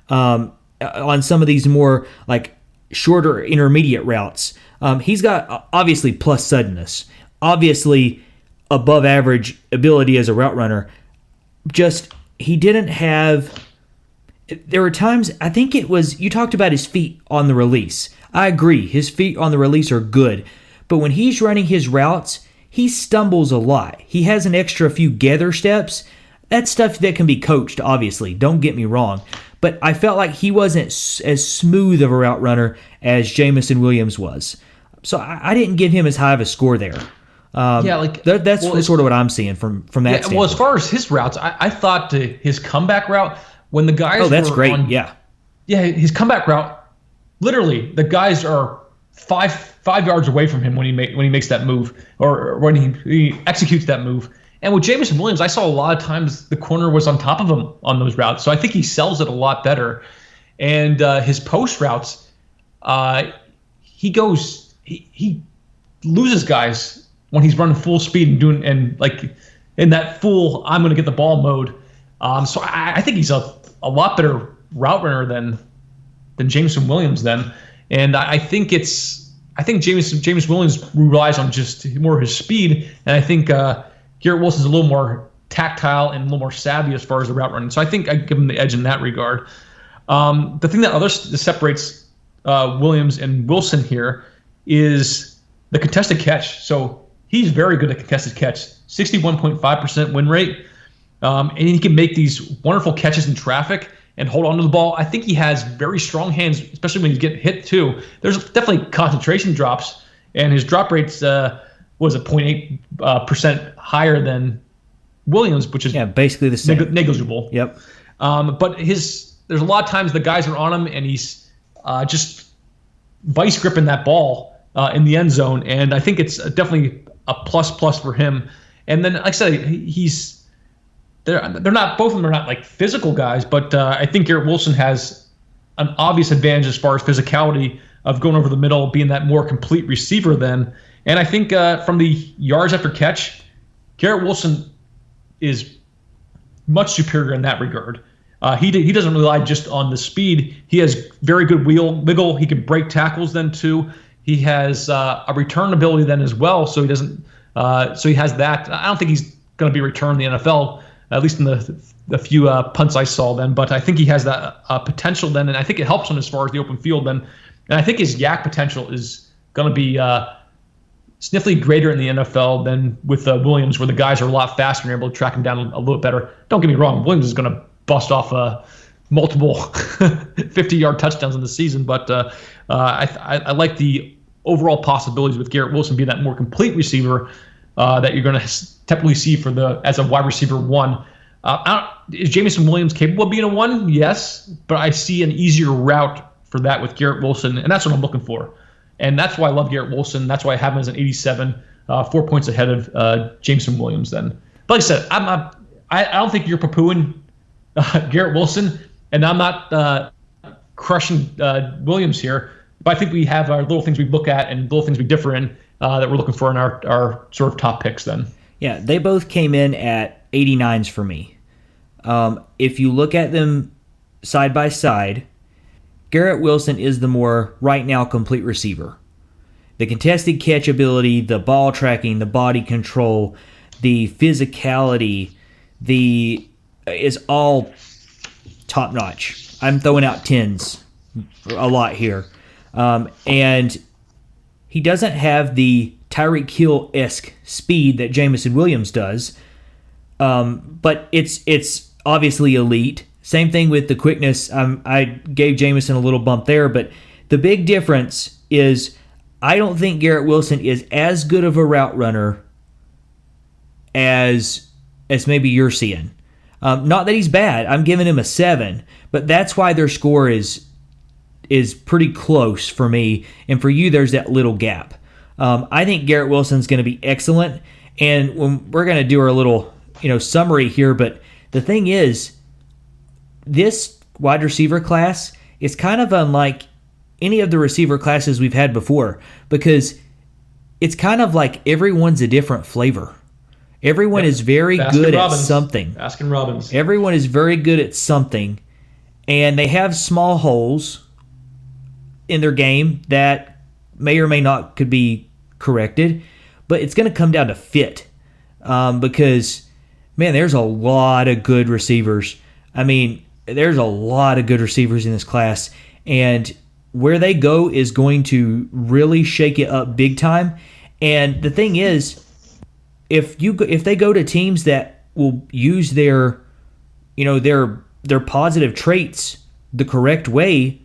on some of these more like shorter intermediate routes. He's got obviously plus suddenness, obviously above average ability as a route runner. Just he didn't have... There were times, I think it was, you talked about his feet on the release. I agree, his feet on the release are good. But when he's running his routes, he stumbles a lot. He has an extra few gather steps. That's stuff that can be coached, obviously. Don't get me wrong. But I felt like he wasn't as smooth of a route runner as Jameson Williams was. So I didn't give him as high of a score there. That's sort of what I'm seeing from that standpoint. Well, as far as his routes, I thought his comeback route, when the guys that's great. His comeback route, literally, the guys are five yards away from him when he makes that move, or when he executes that move. And with Jameson Williams, I saw a lot of times the corner was on top of him on those routes, so I think he sells it a lot better. And his post routes, he loses guys when he's running full speed and like in that full I'm going to get the ball mode. So I think he's a lot better route runner than Jameson Williams then. And I think James Williams relies on just more his speed, and I think Garrett Wilson's a little more tactile and a little more savvy as far as the route running. So I think I give him the edge in that regard. The thing that separates Williams and Wilson here is the contested catch. So he's very good at contested catch, 61.5% win rate. And he can make these wonderful catches in traffic and hold on to the ball. I think he has very strong hands, especially when he's getting hit too. There's definitely concentration drops, and his drop rate's 0.8% higher than Williams, which is basically the same. Negligible. Yep. But there's a lot of times the guys are on him, and he's just vice gripping that ball in the end zone, and I think it's definitely a plus for him. And then, like I said, they're not, both of them are not like physical guys, but I think Garrett Wilson has an obvious advantage as far as physicality of going over the middle, being that more complete receiver then. And I think from the yards after catch, Garrett Wilson is much superior in that regard. He doesn't rely just on the speed. He has very good wiggle. He can break tackles then too. He has a return ability then as well. So he doesn't. So he has that. I don't think he's going to be returned in the NFL, at least in the few punts I saw then. But I think he has that potential then, and I think it helps him as far as the open field then. And I think his yak potential is going to be sniffly greater in the NFL than with Williams, where the guys are a lot faster and able to track him down a little better. Don't get me wrong, Williams is going to bust off multiple 50-yard touchdowns in the season, but I like the overall possibilities with Garrett Wilson being that more complete receiver that you're going to typically see as a wide receiver one. Is Jameson Williams capable of being a one? Yes, but I see an easier route for that with Garrett Wilson, and that's what I'm looking for. And that's why I love Garrett Wilson. That's why I have him as an 87, 4 points ahead of Jameson Williams then. But like I said, I don't think you're poo-pooing Garrett Wilson, and I'm not crushing Williams here. But I think we have our little things we look at and little things we differ in that we're looking for in our sort of top picks then. Yeah, they both came in at 89s for me. If you look at them side by side, Garrett Wilson is the more, right now, complete receiver. The contested catch ability, the ball tracking, the body control, the physicality, is all top notch. I'm throwing out 10s a lot here. And he doesn't have the Tyreek Hill-esque speed that Jameson Williams does, but it's obviously elite. Same thing with the quickness. I gave Jameson a little bump there, but the big difference is I don't think Garrett Wilson is as good of a route runner as maybe you're seeing. Not that he's bad. I'm giving him a 7, but that's why their score is pretty close for me, and for you, there's that little gap. I think Garrett Wilson's going to be excellent, and when we're going to do our little summary here, but the thing is, this wide receiver class is kind of unlike any of the receiver classes we've had before, because it's kind of like everyone's a different flavor. Everyone is very good at something. Baskin Robbins. Everyone is very good at something, and they have small holes in their game that may or may not could be corrected, but it's going to come down to fit, because, man, there's a lot of good receivers. I mean, there's a lot of good receivers in this class, and where they go is going to really shake it up big time. And the thing is, if they go to teams that will use their positive traits the correct way,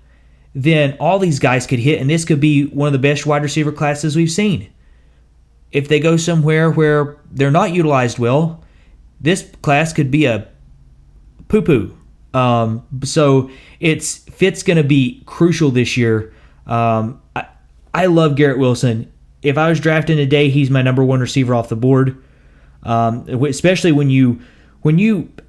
then all these guys could hit, and this could be one of the best wide receiver classes we've seen. If they go somewhere where they're not utilized well, this class could be a poo-poo. So fit's going to be crucial this year. I love Garrett Wilson. If I was drafting today, he's my number one receiver off the board. Especially when you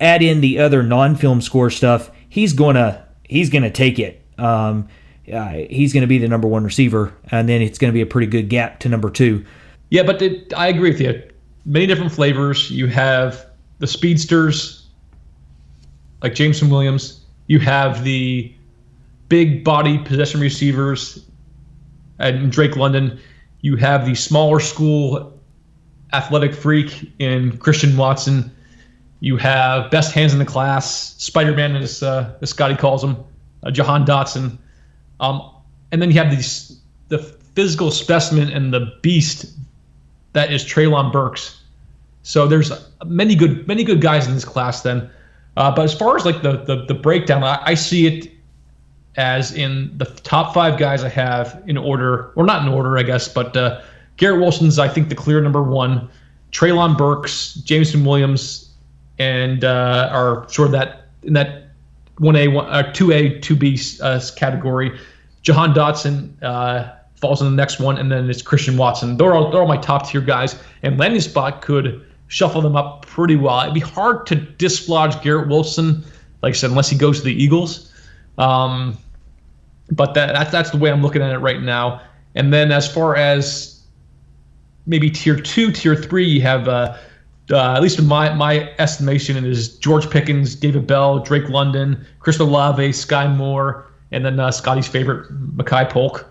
add in the other non-film score stuff, he's gonna take it. He's going to be the number one receiver, and then it's going to be a pretty good gap to number 2. Yeah, but I agree with you. Many different flavors. You have the speedsters, like Jameson Williams. You have the big body possession receivers and Drake London. You have the smaller school athletic freak in Christian Watson. You have best hands in the class, Spider-Man, as Scotty calls him, Jahan Dotson. And then you have the physical specimen and the beast that is Treylon Burks. So there's many good guys in this class then. But as far as like the breakdown, I see it as in the top 5 guys I have in order, or not in order, I guess, but Garrett Wilson's, I think, the clear number 1. Treylon Burks, Jameson Williams, and are sort of that in that 1A, 2A, 2B category. Jahan Dotson falls in the next one, and then it's Christian Watson. They're all my top tier guys, and landing spot could shuffle them up pretty well. It'd be hard to dislodge Garrett Wilson, like I said, unless he goes to the Eagles. But that's the way I'm looking at it right now. And then as far as maybe tier 2, tier 3, you have at least in my estimation, it is George Pickens, David Bell, Drake London, Chris Olave, Skyy Moore, and then Scotty's favorite, Makai Polk.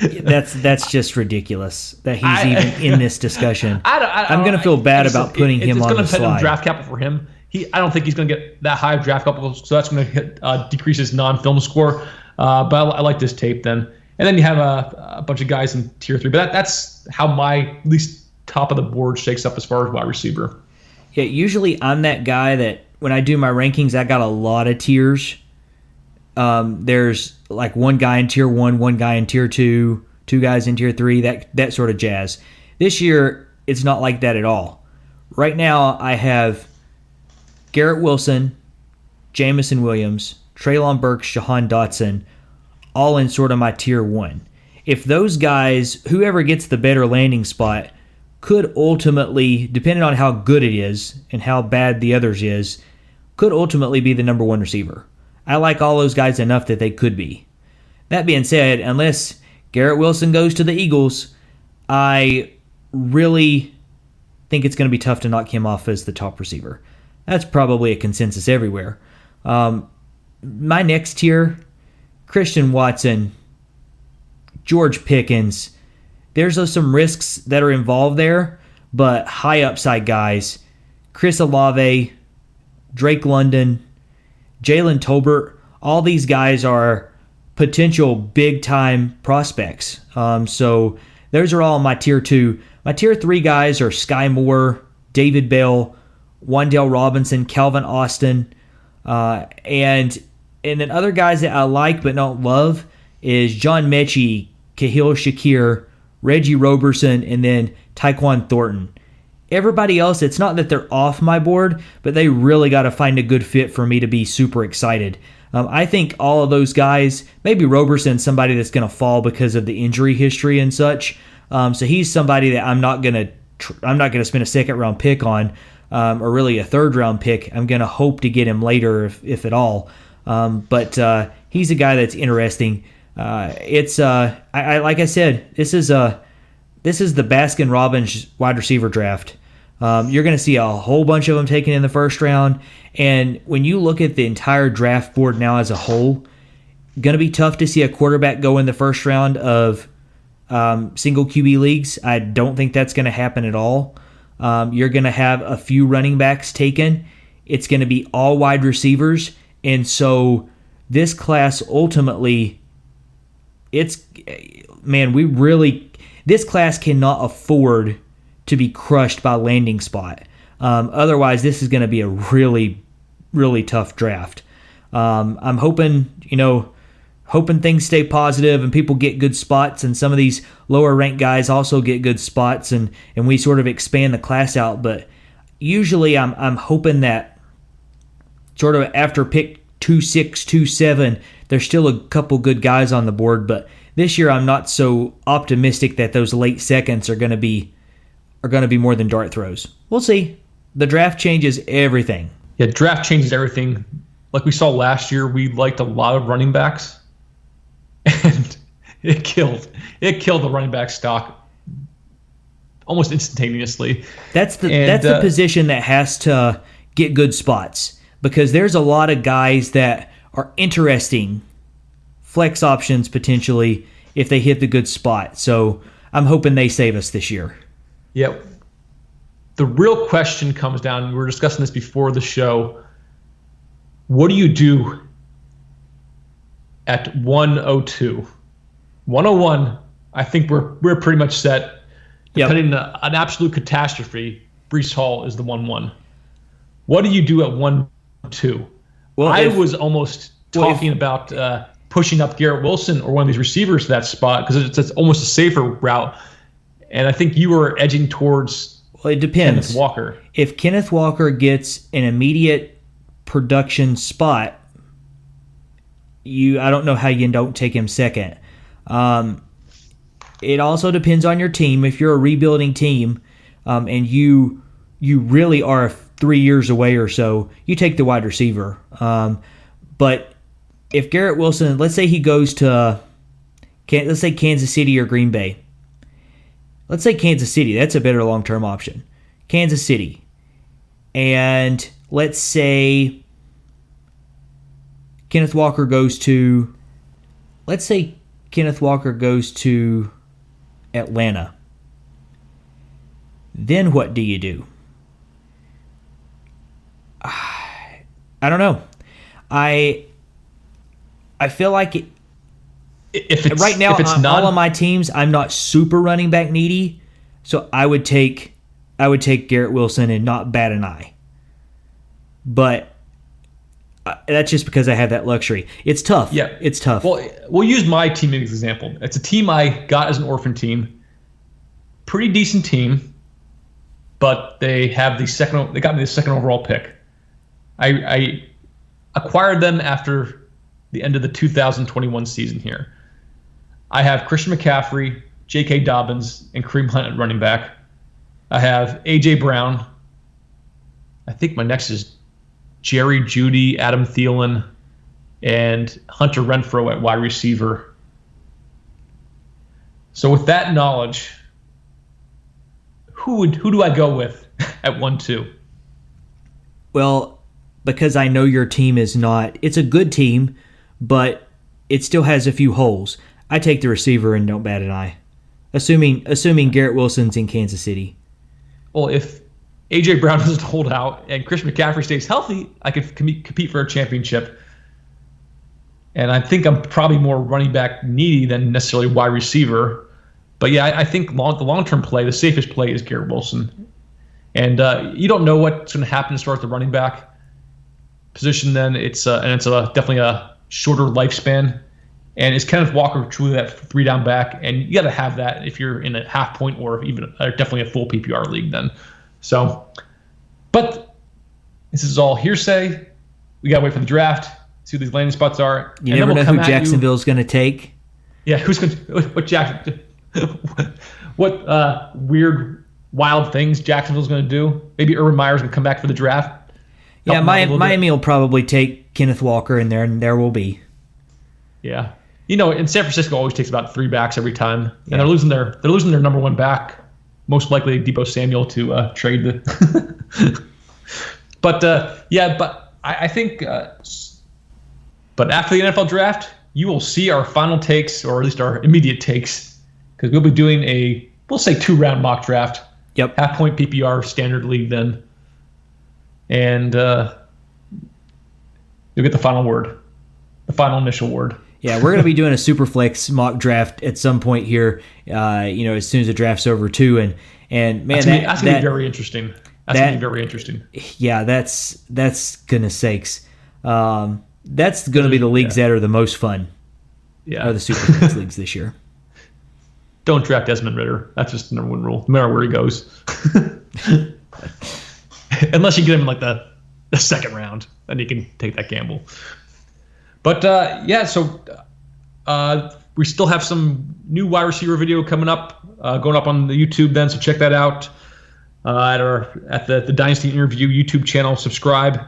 That's just ridiculous that he's even in this discussion. I'm going to feel bad about putting him on the slide. It's going to draft capital for him. I don't think he's going to get that high of draft capital, so that's going to decrease his non-film score. But I like this tape then. And then you have a bunch of guys in tier 3. But that's how my at least top of the board shakes up as far as wide receiver. Yeah, usually I'm that guy that when I do my rankings, I got a lot of tiers. There's like one guy in tier 1, one guy in tier 2, two guys in tier 3, that sort of jazz. This year, it's not like that at all. Right now, I have Garrett Wilson, Jamison Williams, Treylon Burks, Jahan Dotson, all in sort of my tier 1. If those guys, whoever gets the better landing spot, could ultimately, depending on how good it is and how bad the others is, could ultimately be the number 1 receiver. I like all those guys enough that they could be. That being said, unless Garrett Wilson goes to the Eagles, I really think it's going to be tough to knock him off as the top receiver. That's probably a consensus everywhere. My next tier, Christian Watson, George Pickens. There's some risks that are involved there, but high upside guys. Chris Olave, Drake London, Jalen Tolbert, all these guys are potential big-time prospects. So those are all my tier 2. My tier 3 guys are Skyy Moore, David Bell, Wan'Dale Robinson, Calvin Austin, and then other guys that I like but don't love is John Metchie, Kahil Shakir, Reggie Roberson, and then Tyquan Thornton. Everybody else, it's not that they're off my board, but they really got to find a good fit for me to be super excited. I think all of those guys, maybe Roberson's somebody that's going to fall because of the injury history and such. So he's somebody that I'm not going to spend a second round pick on, or really a third round pick. I'm going to hope to get him later, if at all. But he's a guy that's interesting. Like I said, this is the Baskin-Robbins wide receiver draft. You're going to see a whole bunch of them taken in the first round. And when you look at the entire draft board now as a whole, going to be tough to see a quarterback go in the first round of single QB leagues. I don't think that's going to happen at all. You're going to have a few running backs taken. It's going to be all wide receivers. And so this class ultimately, this class cannot afford to be crushed by landing spot. Otherwise, this is going to be a really, really tough draft. I'm hoping things stay positive and people get good spots, and some of these lower ranked guys also get good spots, and we sort of expand the class out. But usually, I'm hoping that sort of after pick 2-6, 2-7, there's still a couple good guys on the board. But this year, I'm not so optimistic that those late seconds are going to be more than dart throws. We'll see. The draft changes everything. Yeah, draft changes everything. Like we saw last year, we liked a lot of running backs, and it killed the running back stock almost instantaneously. That's the position that has to get good spots, because there's a lot of guys that are interesting flex options potentially if they hit the good spot. So I'm hoping they save us this year. Yeah. The real question comes down, we were discussing this before the show, what do you do at 102? 101, I think we're pretty much set. Depending on an absolute catastrophe, Breece Hall is the 1-1. What do you do at 1-2? Well, I was almost talking about pushing up Garrett Wilson or one of these receivers to that spot, because it's almost a safer route. And I think you were edging towards it depends. Kenneth Walker. If Kenneth Walker gets an immediate production spot, I don't know how you don't take him second. It also depends on your team. If you're a rebuilding team and you really are 3 years away or so, you take the wide receiver. But if Garrett Wilson, let's say he goes to, let's say Kansas City or Green Bay. Let's say Kansas City. That's a better long-term option. Kansas City. And let's say Kenneth Walker goes to Atlanta. Then what do you do? I don't know. I feel like if it's right now, if it's all of my teams, I'm not super running back needy, so I would take Garrett Wilson and not bat an eye. But that's just because I have that luxury. It's tough. Yeah, it's tough. Well, we'll use my team as an example. It's a team I got as an orphan team. Pretty decent team, but they have They got me the second overall pick. I acquired them after the end of the 2021 season here. I have Christian McCaffrey, J.K. Dobbins, and Kareem Hunt at running back. I have A.J. Brown. I think my next is Jerry Jeudy, Adam Thielen, and Hunter Renfrow at wide receiver. So with that knowledge, who do I go with at 1-2? Well, because I know your team is not, it's a good team, but it still has a few holes. I take the receiver and don't bat an eye. Assuming Garrett Wilson's in Kansas City. Well, if A.J. Brown doesn't hold out and Christian McCaffrey stays healthy, I could compete for a championship. And I think I'm probably more running back needy than necessarily wide receiver. But yeah, I think the long-term play, the safest play is Garrett Wilson. And you don't know what's going to happen as far as the running back position then. It's definitely a shorter lifespan. And is Kenneth Walker truly that 3-down back? And you got to have that if you're in a half point or even definitely a full PPR league then. So, but this is all hearsay. We got to wait for the draft, see what these landing spots are. You never know who Jacksonville's going to take. Yeah, who's going to – what Jackson – what weird, wild things Jacksonville's going to do. Maybe Urban Meyer's going to come back for the draft. Yeah, Miami will probably take Kenneth Walker in there, and there will be. Yeah. You know, in San Francisco always takes about 3 backs every time. And they're losing their number 1 back, most likely Deebo Samuel, to trade the But I think but after the NFL draft, you will see our final takes, or at least our immediate takes, because we'll be doing we'll say 2-round mock draft. Yep. Half point PPR standard league then. And you'll get the final word. The final initial word. Yeah, we're going to be doing a Superflex mock draft at some point here, as soon as the draft's over too. And man, that's going to be very interesting. That's going to be very interesting. Yeah, that's goodness sakes. That's going to be the leagues that are the most fun. Yeah. Are the Superflex leagues this year. Don't draft Desmond Ridder. That's just the number 1 rule, no matter where he goes. Unless you get him in like the second round, then you can take that gamble. But so we still have some new wide receiver video coming up, going up on the YouTube then, so check that out at the Dynasty Interview YouTube channel. Subscribe,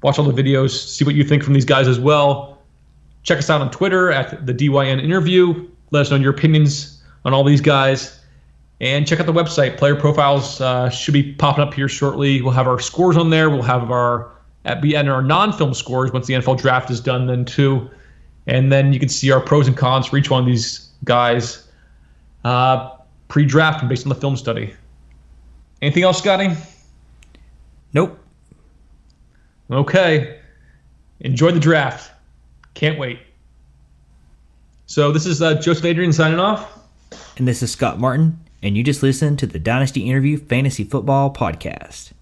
watch all the videos, see what you think from these guys as well. Check us out on Twitter at the DYN Interview. Let us know your opinions on all these guys. And check out the website. Player profiles should be popping up here shortly. We'll have our scores on there. We'll have our non-film scores once the NFL draft is done then too. And then you can see our pros and cons for each one of these guys pre-draft and based on the film study. Anything else, Scotty? Nope. Okay. Enjoy the draft. Can't wait. So this is Joseph Adrian signing off. And this is Scott Martin. And you just listened to the Dynasty Interview Fantasy Football Podcast.